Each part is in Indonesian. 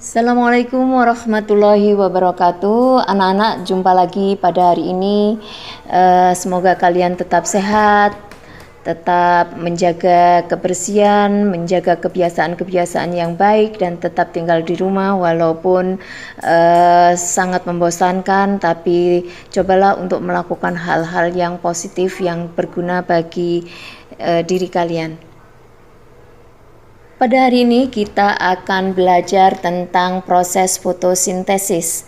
Assalamualaikum warahmatullahi wabarakatuh. Anak-anak, jumpa lagi pada hari ini. Semoga kalian tetap sehat, tetap menjaga kebersihan, menjaga kebiasaan-kebiasaan yang baik, dan tetap tinggal di rumah walaupun sangat membosankan. Tapi cobalah untuk melakukan hal-hal yang positif yang berguna bagi diri kalian. Pada hari ini kita akan belajar tentang proses fotosintesis.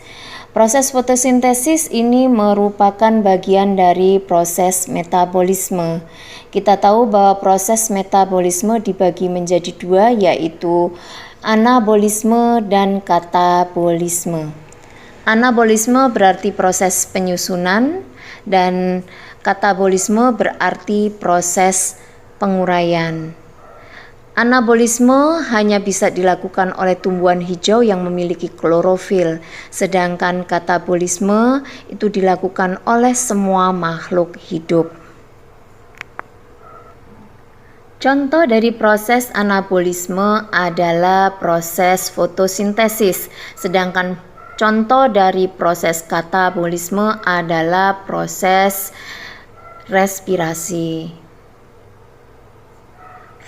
Proses fotosintesis ini merupakan bagian dari proses metabolisme. Kita tahu bahwa proses metabolisme dibagi menjadi dua, yaitu anabolisme dan katabolisme. Anabolisme berarti proses penyusunan dan katabolisme berarti proses penguraian. Anabolisme hanya bisa dilakukan oleh tumbuhan hijau yang memiliki klorofil, sedangkan katabolisme itu dilakukan oleh semua makhluk hidup. Contoh dari proses anabolisme adalah proses fotosintesis, sedangkan contoh dari proses katabolisme adalah proses respirasi.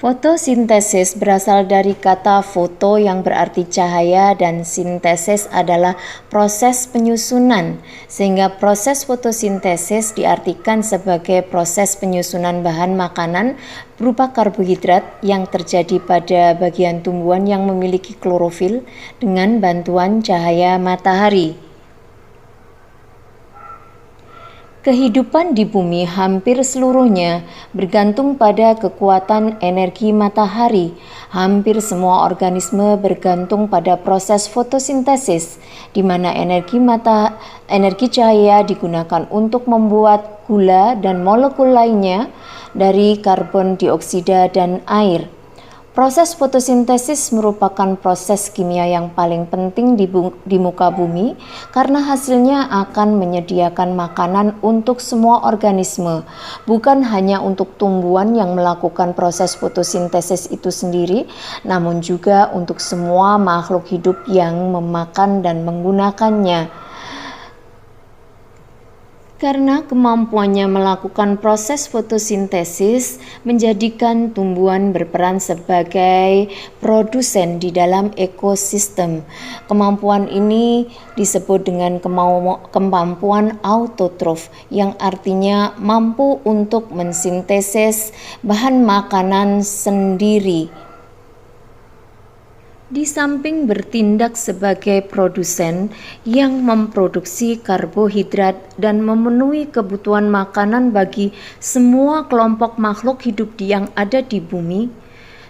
Fotosintesis berasal dari kata foto yang berarti cahaya dan sintesis adalah proses penyusunan, sehingga proses fotosintesis diartikan sebagai proses penyusunan bahan makanan berupa karbohidrat yang terjadi pada bagian tumbuhan yang memiliki klorofil dengan bantuan cahaya matahari. Kehidupan di bumi hampir seluruhnya bergantung pada kekuatan energi matahari. Hampir semua organisme bergantung pada proses fotosintesis, di mana energi cahaya digunakan untuk membuat gula dan molekul lainnya dari karbon dioksida dan air. Proses fotosintesis merupakan proses kimia yang paling penting di muka bumi karena hasilnya akan menyediakan makanan untuk semua organisme, bukan hanya untuk tumbuhan yang melakukan proses fotosintesis itu sendiri, namun juga untuk semua makhluk hidup yang memakan dan menggunakannya. Karena kemampuannya melakukan proses fotosintesis menjadikan tumbuhan berperan sebagai produsen di dalam ekosistem. Kemampuan ini disebut dengan kemampuan autotrof, yang artinya mampu untuk mensintesis bahan makanan sendiri. Di samping bertindak sebagai produsen yang memproduksi karbohidrat dan memenuhi kebutuhan makanan bagi semua kelompok makhluk hidup yang ada di bumi,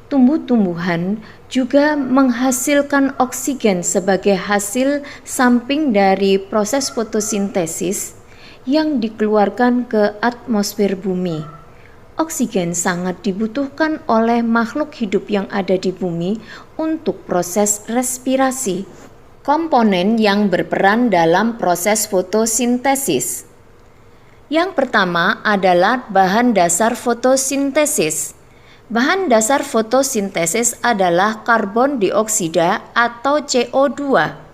tumbuh-tumbuhan juga menghasilkan oksigen sebagai hasil samping dari proses fotosintesis yang dikeluarkan ke atmosfer bumi. Oksigen sangat dibutuhkan oleh makhluk hidup yang ada di bumi untuk proses respirasi. Komponen yang berperan dalam proses fotosintesis. Yang pertama adalah bahan dasar fotosintesis. Bahan dasar fotosintesis adalah karbon dioksida atau CO2.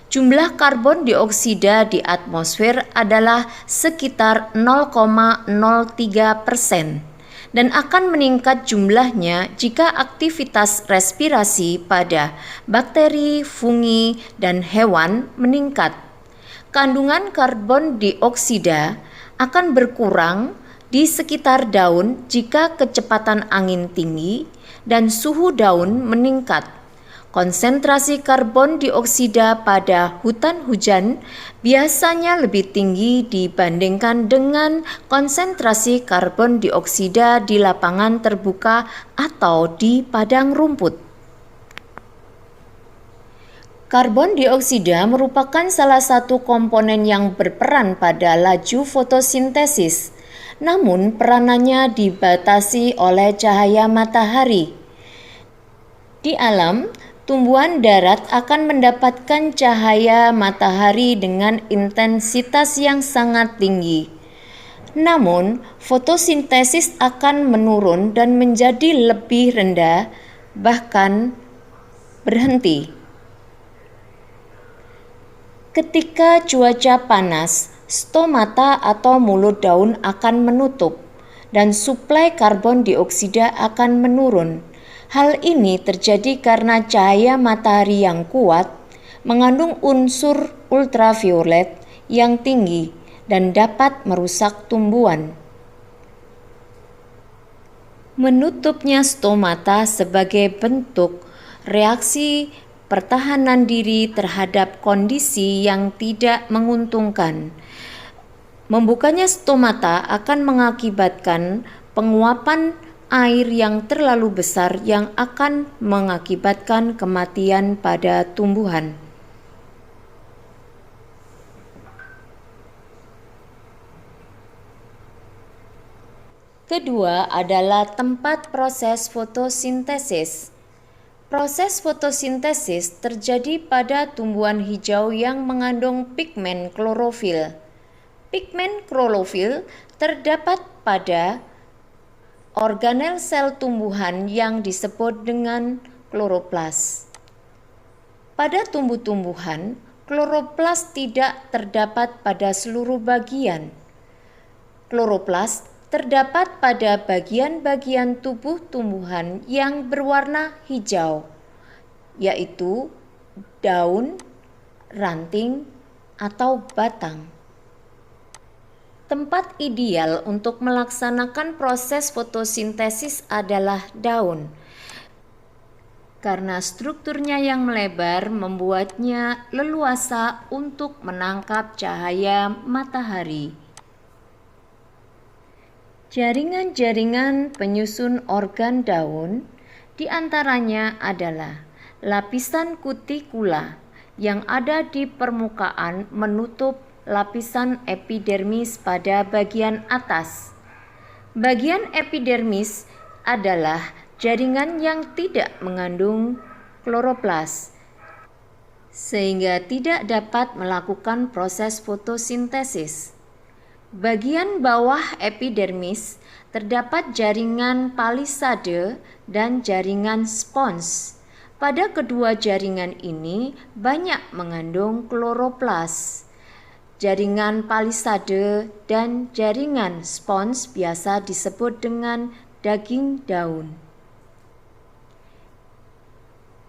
Jumlah karbon dioksida di atmosfer adalah sekitar 0,03% dan akan meningkat jumlahnya jika aktivitas respirasi pada bakteri, fungi, dan hewan meningkat. Kandungan karbon dioksida akan berkurang di sekitar daun jika kecepatan angin tinggi dan suhu daun meningkat. Konsentrasi karbon dioksida pada hutan hujan biasanya lebih tinggi dibandingkan dengan konsentrasi karbon dioksida di lapangan terbuka atau di padang rumput. Karbon dioksida merupakan salah satu komponen yang berperan pada laju fotosintesis, namun peranannya dibatasi oleh cahaya matahari. Di alam, tumbuhan darat akan mendapatkan cahaya matahari dengan intensitas yang sangat tinggi. Namun, fotosintesis akan menurun dan menjadi lebih rendah, bahkan berhenti. Ketika cuaca panas, stomata atau mulut daun akan menutup dan suplai karbon dioksida akan menurun. Hal ini terjadi karena cahaya matahari yang kuat mengandung unsur ultraviolet yang tinggi dan dapat merusak tumbuhan. Menutupnya stomata sebagai bentuk reaksi pertahanan diri terhadap kondisi yang tidak menguntungkan. Membukanya stomata akan mengakibatkan penguapan air yang terlalu besar yang akan mengakibatkan kematian pada tumbuhan. Kedua adalah tempat proses fotosintesis. Proses fotosintesis terjadi pada tumbuhan hijau yang mengandung pigmen klorofil. Pigmen klorofil terdapat pada organel sel tumbuhan yang disebut dengan kloroplas. Pada tumbuh-tumbuhan, kloroplas tidak terdapat pada seluruh bagian. Kloroplas terdapat pada bagian-bagian tubuh tumbuhan yang berwarna hijau, yaitu daun, ranting, atau batang. Tempat ideal untuk melaksanakan proses fotosintesis adalah daun, karena strukturnya yang melebar membuatnya leluasa untuk menangkap cahaya matahari. Jaringan-jaringan penyusun organ daun diantaranya adalah lapisan kutikula yang ada di permukaan menutup lapisan epidermis pada bagian atas. Bagian epidermis adalah jaringan yang tidak mengandung kloroplas, sehingga tidak dapat melakukan proses fotosintesis. Bagian bawah epidermis terdapat jaringan palisade dan jaringan spons. Pada kedua jaringan ini banyak mengandung kloroplas. Jaringan palisade dan jaringan spons biasa disebut dengan daging daun.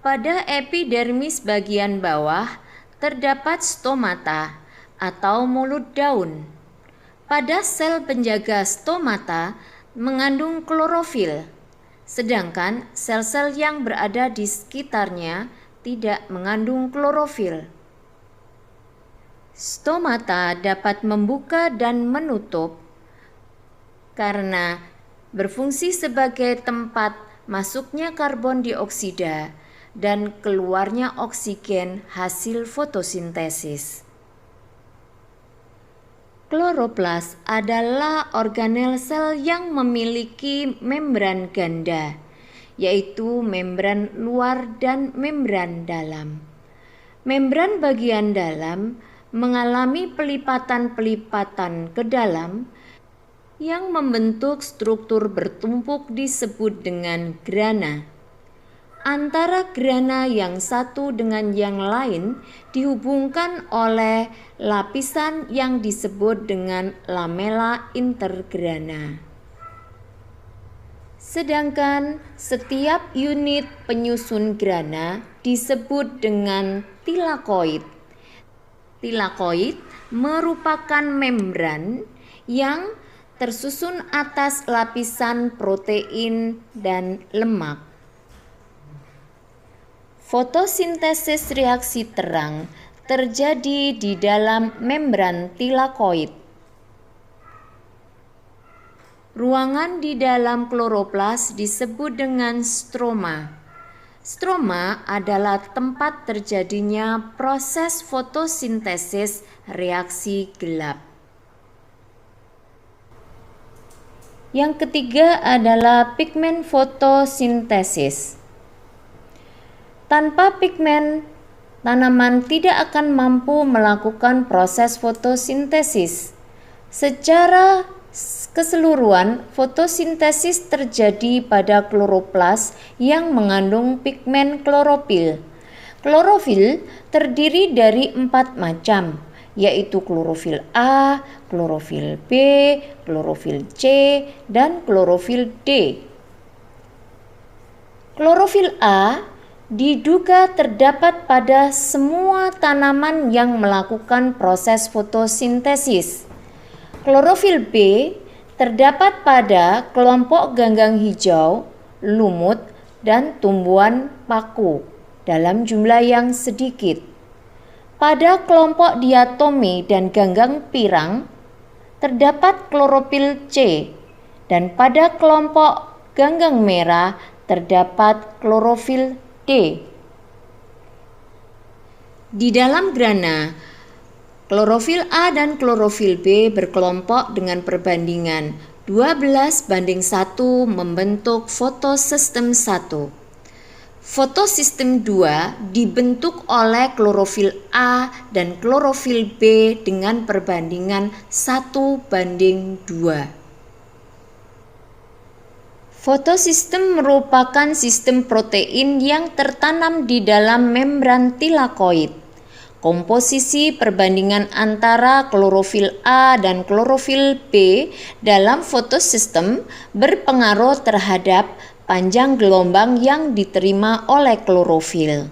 Pada epidermis bagian bawah terdapat stomata atau mulut daun. Pada sel penjaga stomata mengandung klorofil, sedangkan sel-sel yang berada di sekitarnya tidak mengandung klorofil. Stomata dapat membuka dan menutup karena berfungsi sebagai tempat masuknya karbon dioksida dan keluarnya oksigen hasil fotosintesis. Kloroplas adalah organel sel yang memiliki membran ganda, yaitu membran luar dan membran dalam. Membran bagian dalam mengalami pelipatan-pelipatan ke dalam yang membentuk struktur bertumpuk disebut dengan grana. Antara grana yang satu dengan yang lain dihubungkan oleh lapisan yang disebut dengan lamela intergrana. Sedangkan setiap unit penyusun grana disebut dengan tilakoid. Tilakoid merupakan membran yang tersusun atas lapisan protein dan lemak. Fotosintesis reaksi terang terjadi di dalam membran tilakoid. Ruangan di dalam kloroplas disebut dengan stroma. Stroma adalah tempat terjadinya proses fotosintesis reaksi gelap. Yang ketiga adalah pigmen fotosintesis. Tanpa pigmen, tanaman tidak akan mampu melakukan proses fotosintesis. Secara keseluruhan, fotosintesis terjadi pada kloroplas yang mengandung pigmen klorofil. Klorofil terdiri dari 4 macam, yaitu klorofil A, klorofil B, klorofil C, dan klorofil D. Klorofil A diduga terdapat pada semua tanaman yang melakukan proses fotosintesis. Klorofil B terdapat pada kelompok ganggang hijau, lumut, dan tumbuhan paku dalam jumlah yang sedikit. Pada kelompok diatomi dan ganggang pirang terdapat klorofil C, dan pada kelompok ganggang merah terdapat klorofil D. Di dalam grana, klorofil A dan klorofil B berkelompok dengan perbandingan 12:1 membentuk fotosistem 1. Fotosistem 2 dibentuk oleh klorofil A dan klorofil B dengan perbandingan 1:2. Fotosistem merupakan sistem protein yang tertanam di dalam membran tilakoid. Komposisi perbandingan antara klorofil A dan klorofil B dalam fotosistem berpengaruh terhadap panjang gelombang yang diterima oleh klorofil.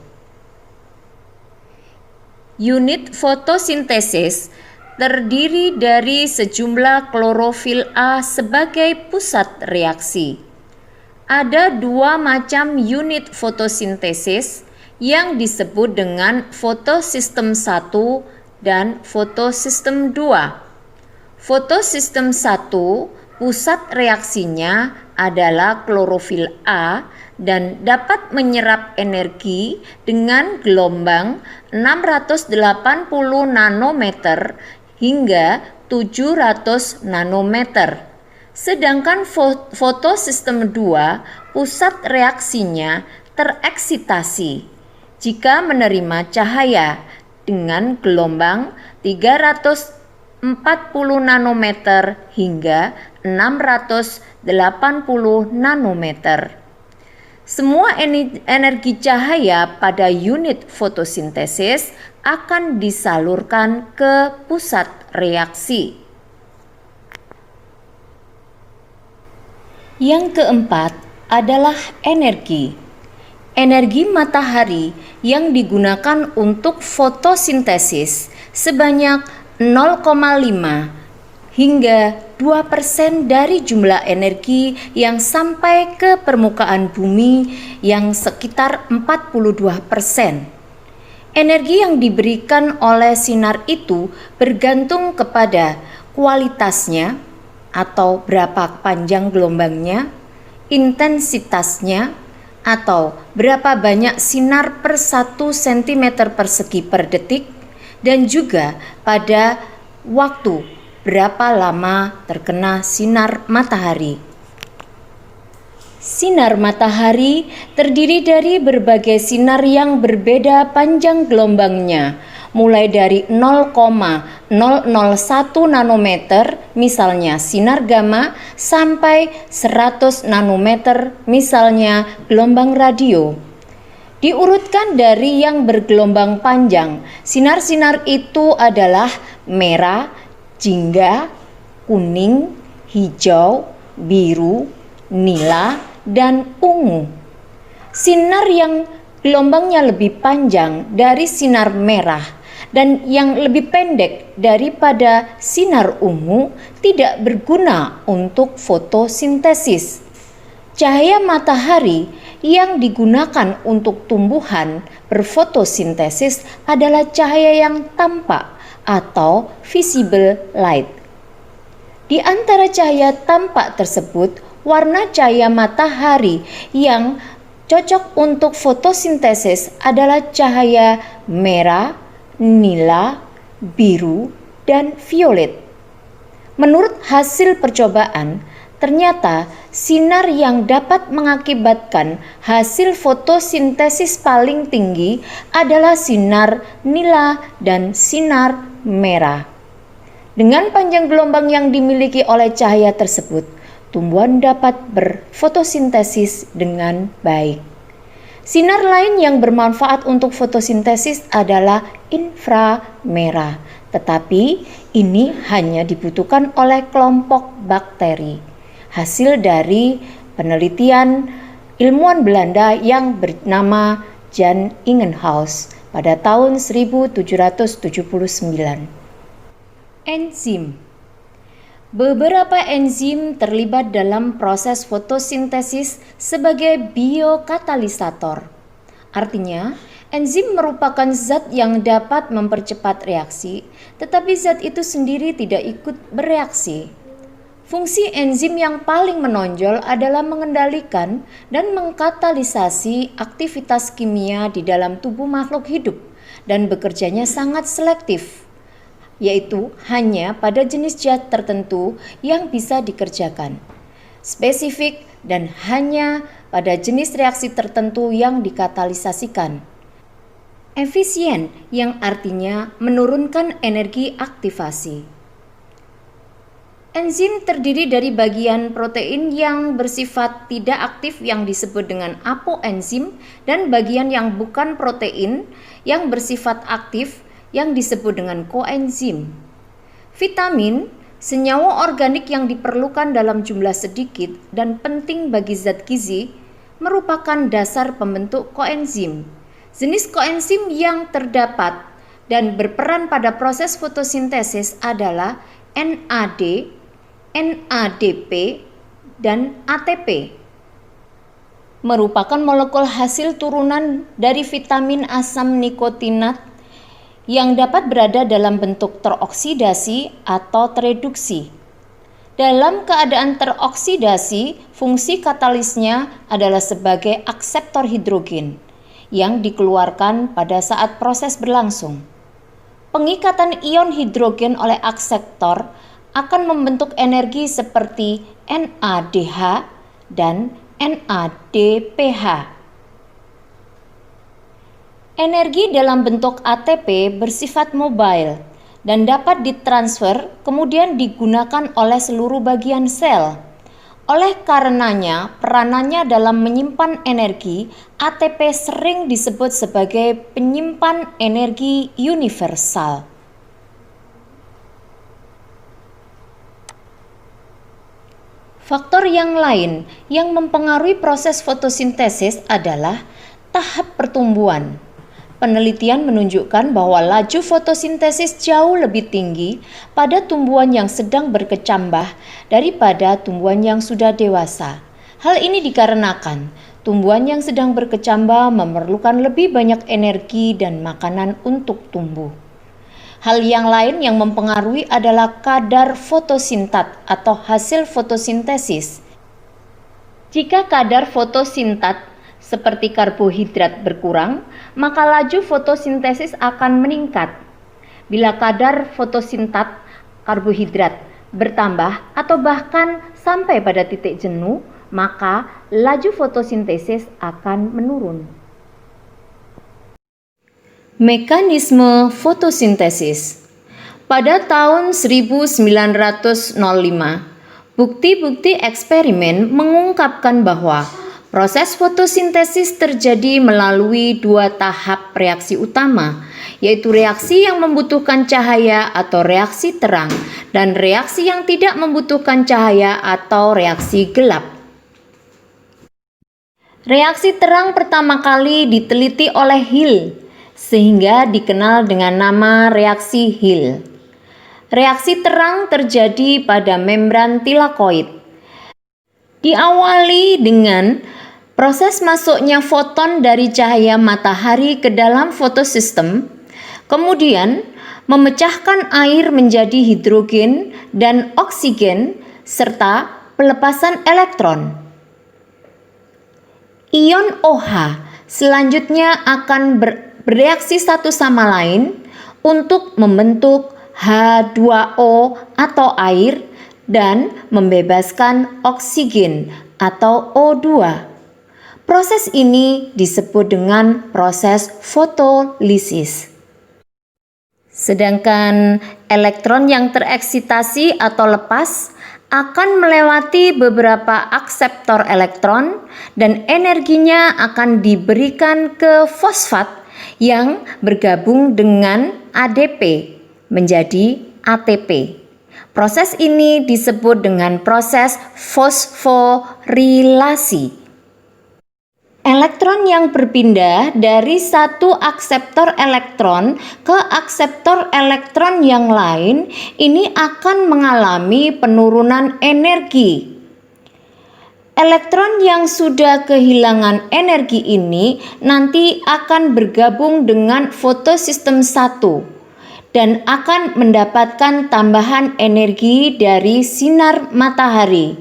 Unit fotosintesis terdiri dari sejumlah klorofil A sebagai pusat reaksi. Ada 2 macam unit fotosintesis yang disebut dengan fotosistem 1 dan fotosistem 2. Fotosistem 1 pusat reaksinya adalah klorofil A dan dapat menyerap energi dengan gelombang 680 nanometer hingga 700 nanometer. Sedangkan fotosistem 2 pusat reaksinya tereksitasi jika menerima cahaya dengan gelombang 340 nanometer hingga 680 nanometer. Semua energi cahaya pada unit fotosintesis akan disalurkan ke pusat reaksi. Yang keempat adalah energi. Energi matahari yang digunakan untuk fotosintesis sebanyak 0,5 hingga 2% dari jumlah energi yang sampai ke permukaan bumi yang sekitar 42%. Energi yang diberikan oleh sinar itu bergantung kepada kualitasnya atau berapa panjang gelombangnya, intensitasnya, atau berapa banyak sinar per 1 cm persegi per detik, dan juga pada waktu berapa lama terkena sinar matahari. Sinar matahari terdiri dari berbagai sinar yang berbeda panjang gelombangnya, mulai dari 0,001 nanometer misalnya sinar gamma sampai 100 nanometer misalnya gelombang radio. Diurutkan dari yang bergelombang panjang, sinar-sinar itu adalah merah, jingga, kuning, hijau, biru, nila, dan ungu. Sinar yang gelombangnya lebih panjang dari sinar merah dan yang lebih pendek daripada sinar ungu tidak berguna untuk fotosintesis. Cahaya matahari yang digunakan untuk tumbuhan berfotosintesis adalah cahaya yang tampak atau visible light. Di antara cahaya tampak tersebut, warna cahaya matahari yang cocok untuk fotosintesis adalah cahaya merah, nila, biru, dan violet. Menurut hasil percobaan, ternyata sinar yang dapat mengakibatkan hasil fotosintesis paling tinggi adalah sinar nila dan sinar merah. Dengan panjang gelombang yang dimiliki oleh cahaya tersebut, tumbuhan dapat berfotosintesis dengan baik. Sinar lain yang bermanfaat untuk fotosintesis adalah inframerah, tetapi ini hanya dibutuhkan oleh kelompok bakteri. Hasil dari penelitian ilmuwan Belanda yang bernama Jan Ingenhousz pada tahun 1779. Enzim. Beberapa enzim terlibat dalam proses fotosintesis sebagai biokatalisator. Artinya, enzim merupakan zat yang dapat mempercepat reaksi, tetapi zat itu sendiri tidak ikut bereaksi. Fungsi enzim yang paling menonjol adalah mengendalikan dan mengkatalisasi aktivitas kimia di dalam tubuh makhluk hidup dan bekerjanya sangat selektif, yaitu hanya pada jenis zat tertentu yang bisa dikerjakan, spesifik dan hanya pada jenis reaksi tertentu yang dikatalisasikan. Efisien yang artinya menurunkan energi aktivasi. Enzim terdiri dari bagian protein yang bersifat tidak aktif yang disebut dengan apoenzim dan bagian yang bukan protein yang bersifat aktif yang disebut dengan koenzim. Vitamin, senyawa organik yang diperlukan dalam jumlah sedikit dan penting bagi zat gizi, merupakan dasar pembentuk koenzim. Jenis koenzim yang terdapat dan berperan pada proses fotosintesis adalah NAD, NADP, dan ATP. Merupakan molekul hasil turunan dari vitamin asam nikotinat yang dapat berada dalam bentuk teroksidasi atau tereduksi. Dalam keadaan teroksidasi, fungsi katalisnya adalah sebagai akseptor hidrogen yang dikeluarkan pada saat proses berlangsung. Pengikatan ion hidrogen oleh akseptor akan membentuk energi seperti NADH dan NADPH. Energi dalam bentuk ATP bersifat mobile dan dapat ditransfer kemudian digunakan oleh seluruh bagian sel. Oleh karenanya, peranannya dalam menyimpan energi, ATP sering disebut sebagai penyimpan energi universal. Faktor yang lain yang mempengaruhi proses fotosintesis adalah tahap pertumbuhan. Penelitian menunjukkan bahwa laju fotosintesis jauh lebih tinggi pada tumbuhan yang sedang berkecambah daripada tumbuhan yang sudah dewasa. Hal ini dikarenakan tumbuhan yang sedang berkecambah memerlukan lebih banyak energi dan makanan untuk tumbuh. Hal yang lain yang mempengaruhi adalah kadar fotosintat atau hasil fotosintesis. Jika kadar fotosintat seperti karbohidrat berkurang, maka laju fotosintesis akan meningkat. Bila kadar fotosintat karbohidrat bertambah atau bahkan sampai pada titik jenuh, maka laju fotosintesis akan menurun. Mekanisme fotosintesis. Pada tahun 1905, bukti-bukti eksperimen mengungkapkan bahwa proses fotosintesis terjadi melalui dua tahap reaksi utama, yaitu reaksi yang membutuhkan cahaya atau reaksi terang, dan reaksi yang tidak membutuhkan cahaya atau reaksi gelap. Reaksi terang pertama kali diteliti oleh Hill, sehingga dikenal dengan nama reaksi Hill. Reaksi terang terjadi pada membran tilakoid. Diawali dengan proses masuknya foton dari cahaya matahari ke dalam fotosistem, kemudian memecahkan air menjadi hidrogen dan oksigen, serta pelepasan elektron. Ion OH selanjutnya akan bereaksi satu sama lain untuk membentuk H2O atau air dan membebaskan oksigen atau O2. Proses ini disebut dengan proses fotolisis. Sedangkan elektron yang tereksitasi atau lepas akan melewati beberapa akseptor elektron dan energinya akan diberikan ke fosfat yang bergabung dengan ADP menjadi ATP. Proses ini disebut dengan proses fosforilasi. Elektron yang berpindah dari satu akseptor elektron ke akseptor elektron yang lain ini akan mengalami penurunan energi. Elektron yang sudah kehilangan energi ini nanti akan bergabung dengan fotosistem 1 dan akan mendapatkan tambahan energi dari sinar matahari.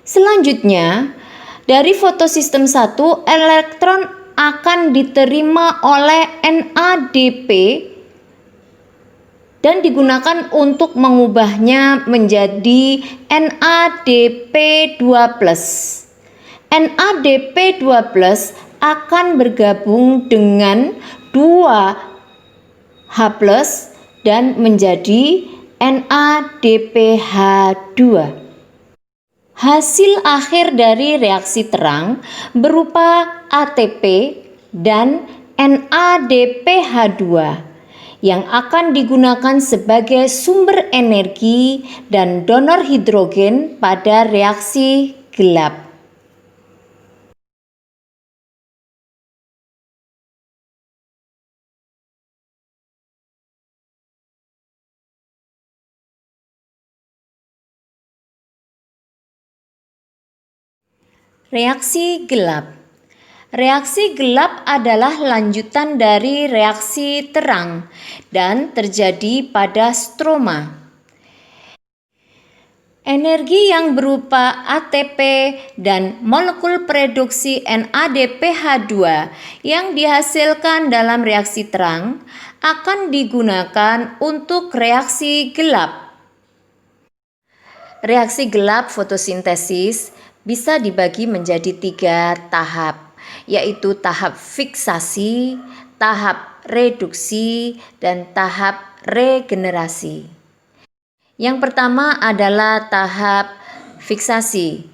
Selanjutnya, dari fotosistem 1, elektron akan diterima oleh NADP dan digunakan untuk mengubahnya menjadi NADP2+. NADP2+ akan bergabung dengan 2H+ dan menjadi NADPH2. Hasil akhir dari reaksi terang berupa ATP dan NADPH2 yang akan digunakan sebagai sumber energi dan donor hidrogen pada reaksi gelap. Reaksi gelap. Reaksi gelap adalah lanjutan dari reaksi terang dan terjadi pada stroma. Energi yang berupa ATP dan molekul pereduksi NADPH2 yang dihasilkan dalam reaksi terang akan digunakan untuk reaksi gelap. Reaksi gelap fotosintesis bisa dibagi menjadi 3 tahap, yaitu tahap fiksasi, tahap reduksi, dan tahap regenerasi. Yang pertama adalah tahap fiksasi.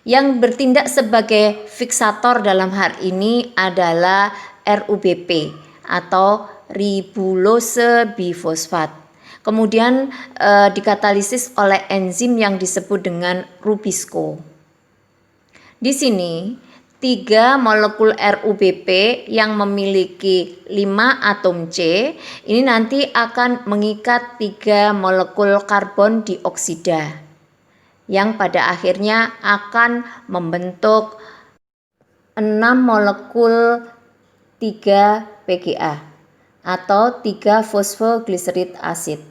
Yang bertindak sebagai fiksator dalam hal ini adalah RUBP atau ribulose bifosfat. Kemudian dikatalisis oleh enzim yang disebut dengan Rubisco. Di sini 3 molekul RUBP yang memiliki 5 atom C ini nanti akan mengikat 3 molekul karbon dioksida yang pada akhirnya akan membentuk 6 molekul 3 PGA atau 3 fosfogliserid asid.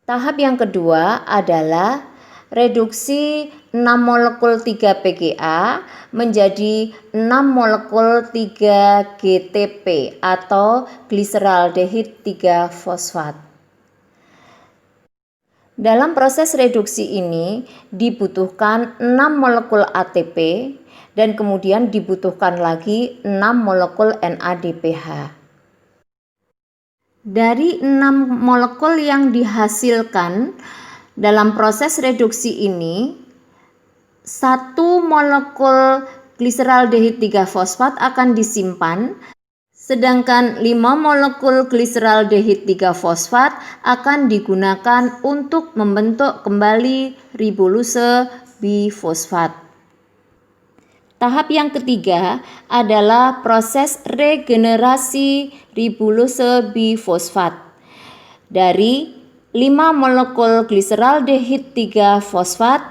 Tahap yang kedua adalah reduksi 6 molekul 3 PGA menjadi 6 molekul 3 GTP atau gliseraldehid 3 fosfat. Dalam proses reduksi ini dibutuhkan 6 molekul ATP dan kemudian dibutuhkan lagi 6 molekul NADPH. Dari 6 molekul yang dihasilkan dalam proses reduksi ini, 1 molekul gliseraldehid 3 fosfat akan disimpan, sedangkan 5 molekul gliseraldehid 3 fosfat akan digunakan untuk membentuk kembali ribulose bifosfat. Tahap yang ketiga adalah proses regenerasi ribulose bifosfat. Dari 5 molekul gliseraldehid 3 fosfat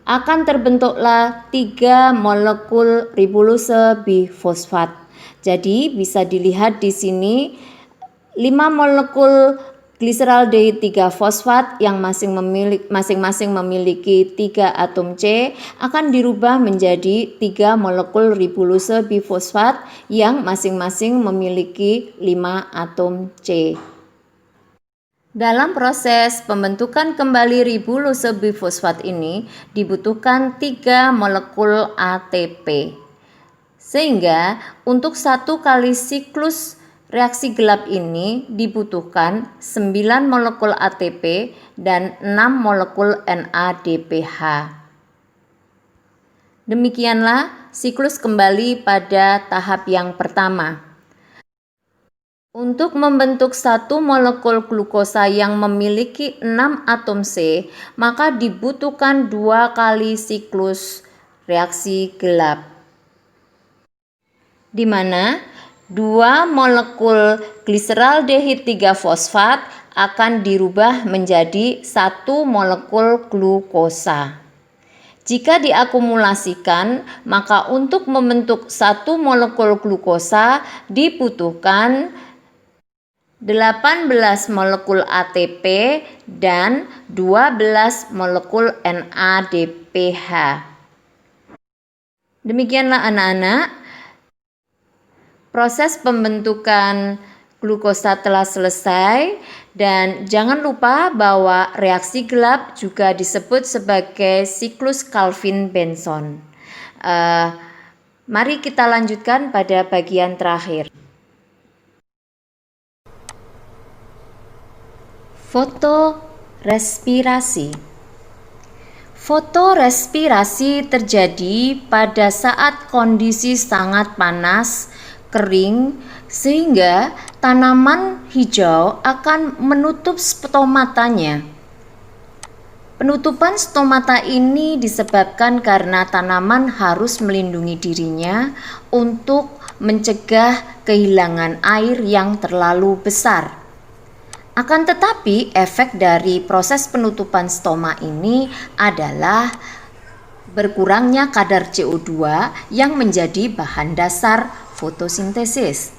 akan terbentuklah 3 molekul ribulose bifosfat. Jadi bisa dilihat di sini 5 molekul gliseraldehid 3 fosfat yang masing-masing memiliki 3 atom C akan dirubah menjadi 3 molekul ribulose bifosfat yang masing-masing memiliki 5 atom C. Dalam proses pembentukan kembali ribulose bifosfat ini dibutuhkan 3 molekul ATP. Sehingga untuk 1 kali siklus Reaksi gelap ini dibutuhkan 9 molekul ATP dan 6 molekul NADPH. Demikianlah siklus kembali pada tahap yang pertama. Untuk membentuk satu molekul glukosa yang memiliki 6 atom C, maka dibutuhkan 2 kali siklus reaksi gelap, di mana 2 molekul gliseraldehid 3 fosfat akan dirubah menjadi 1 molekul glukosa. Jika diakumulasikan, maka untuk membentuk 1 molekul glukosa dibutuhkan 18 molekul ATP dan 12 molekul NADPH. Demikianlah anak-anak, proses pembentukan glukosa telah selesai, dan jangan lupa bahwa reaksi gelap juga disebut sebagai siklus Calvin-Benson. Mari kita lanjutkan pada bagian terakhir. Fotorespirasi. Fotorespirasi terjadi pada saat kondisi sangat panas, kering, sehingga tanaman hijau akan menutup stomatanya. Penutupan stomata ini disebabkan karena tanaman harus melindungi dirinya untuk mencegah kehilangan air yang terlalu besar. Akan tetapi, efek dari proses penutupan stoma ini adalah berkurangnya kadar CO2 yang menjadi bahan dasar fotosintesis.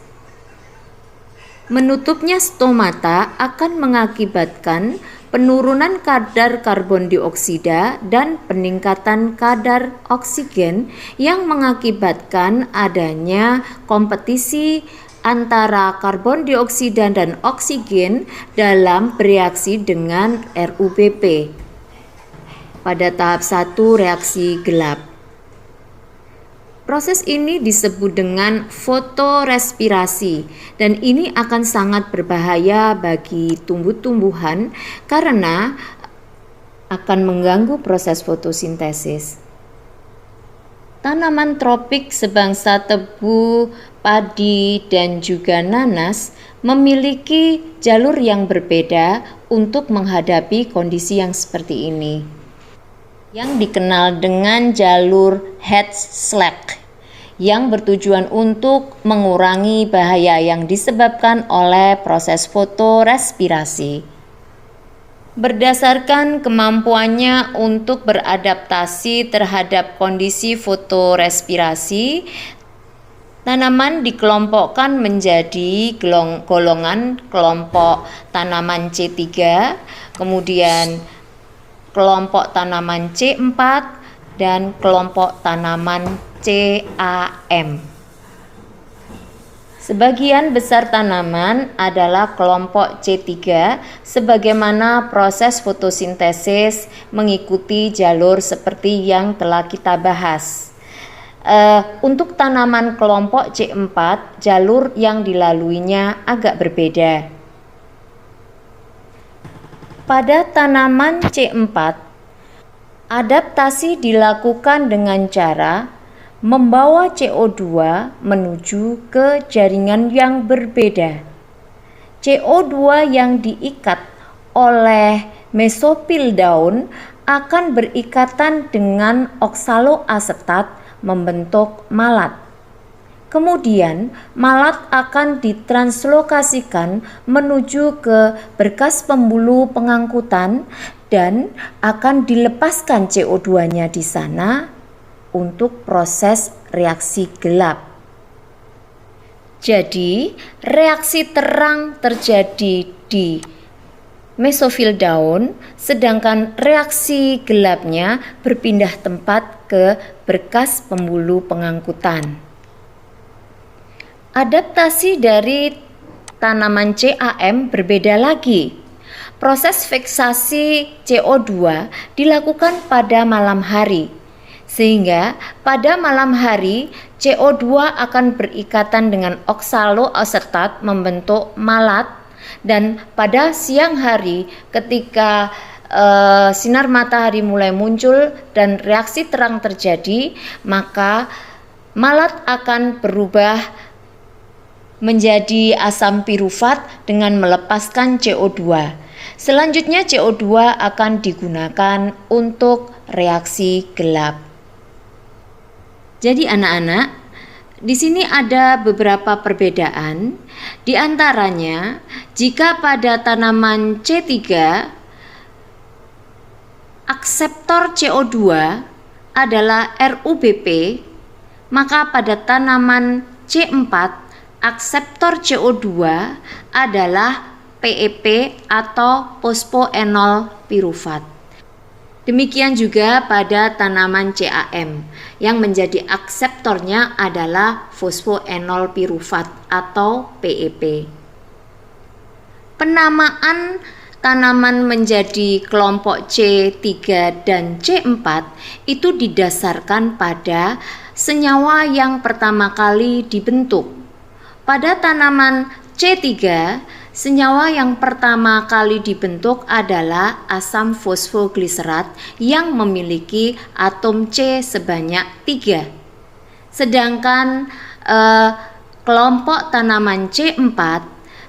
Menutupnya stomata akan mengakibatkan penurunan kadar karbon dioksida dan peningkatan kadar oksigen yang mengakibatkan adanya kompetisi antara karbon dioksida dan oksigen dalam bereaksi dengan RUBP pada tahap 1 reaksi gelap. Proses ini disebut dengan fotorespirasi, dan ini akan sangat berbahaya bagi tumbuh-tumbuhan karena akan mengganggu proses fotosintesis. Tanaman tropik sebangsa tebu, padi, dan juga nanas memiliki jalur yang berbeda untuk menghadapi kondisi yang seperti ini, yang dikenal dengan jalur Hedge-Slack, yang bertujuan untuk mengurangi bahaya yang disebabkan oleh proses fotorespirasi. Berdasarkan kemampuannya untuk beradaptasi terhadap kondisi fotorespirasi, tanaman dikelompokkan menjadi golongan kelompok tanaman C3, kemudian kelompok tanaman C4, dan kelompok tanaman CAM. Sebagian besar tanaman adalah kelompok C3 sebagaimana proses fotosintesis mengikuti jalur seperti yang telah kita bahas. Untuk tanaman kelompok C4, jalur yang dilaluinya agak berbeda. Pada tanaman C4, adaptasi dilakukan dengan cara membawa CO2 menuju ke jaringan yang berbeda. CO2 yang diikat oleh mesofil daun akan berikatan dengan oksaloasetat membentuk malat. Kemudian malat akan ditranslokasikan menuju ke berkas pembuluh pengangkutan dan akan dilepaskan CO2-nya di sana untuk proses reaksi gelap. Jadi, reaksi terang terjadi di mesofil daun, sedangkan reaksi gelapnya berpindah tempat ke berkas pembuluh pengangkutan. Adaptasi dari tanaman CAM berbeda lagi. Proses fiksasi CO2 dilakukan pada malam hari, Sehingga pada malam hari CO2 akan berikatan dengan oksaloasetat membentuk malat, dan pada siang hari ketika sinar matahari mulai muncul dan reaksi terang terjadi, maka malat akan berubah menjadi asam pirufat dengan melepaskan CO2. Selanjutnya CO2 akan digunakan untuk reaksi gelap. Jadi anak-anak, di sini ada beberapa perbedaan. Di antaranya, jika pada tanaman C3 akseptor CO2 adalah RuBP, maka pada tanaman C4 akseptor CO2 adalah PEP atau fosfoenol pirufat. Demikian juga pada tanaman CAM yang menjadi akseptornya adalah fosfoenol pirufat atau PEP. Penamaan tanaman menjadi kelompok C3 dan C4 itu didasarkan pada senyawa yang pertama kali dibentuk. Pada tanaman C3, senyawa yang pertama kali dibentuk adalah asam fosfogliserat yang memiliki atom C sebanyak 3. Sedangkan kelompok tanaman C4,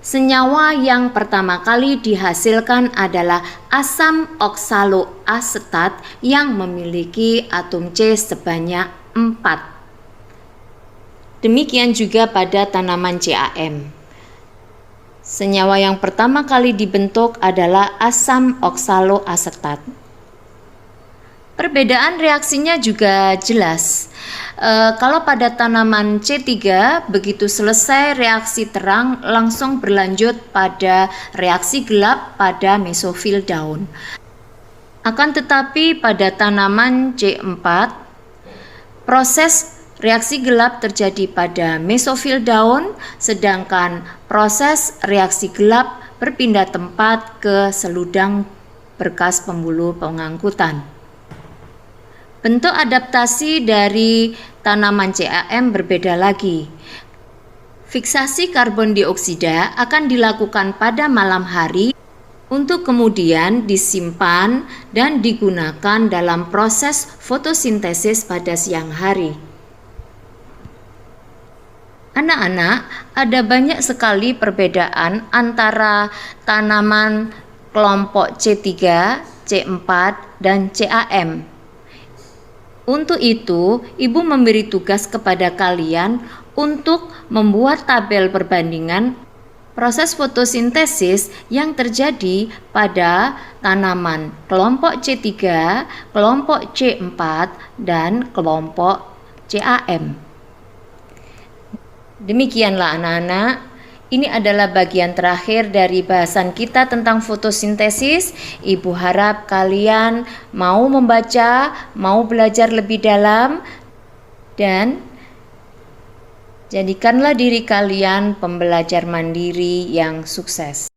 senyawa yang pertama kali dihasilkan adalah asam oksaloasetat yang memiliki atom C sebanyak 4. Demikian juga pada tanaman CAM. Senyawa yang pertama kali dibentuk adalah asam oksaloasetat. Perbedaan reaksinya juga jelas. Kalau pada tanaman C3, begitu selesai reaksi terang langsung berlanjut pada reaksi gelap pada mesofil daun. Akan tetapi pada tanaman C4, proses reaksi gelap terjadi pada mesofil daun, sedangkan proses reaksi gelap berpindah tempat ke seludang berkas pembuluh pengangkutan. Bentuk adaptasi dari tanaman CAM berbeda lagi. Fiksasi karbon dioksida akan dilakukan pada malam hari untuk kemudian disimpan dan digunakan dalam proses fotosintesis pada siang hari. Anak-anak, ada banyak sekali perbedaan antara tanaman kelompok C3, C4, dan CAM. Untuk itu, Ibu memberi tugas kepada kalian untuk membuat tabel perbandingan proses fotosintesis yang terjadi pada tanaman kelompok C3, kelompok C4, dan kelompok CAM. Demikianlah anak-anak, ini adalah bagian terakhir dari bahasan kita tentang fotosintesis. Ibu harap kalian mau membaca, mau belajar lebih dalam, dan jadikanlah diri kalian pembelajar mandiri yang sukses.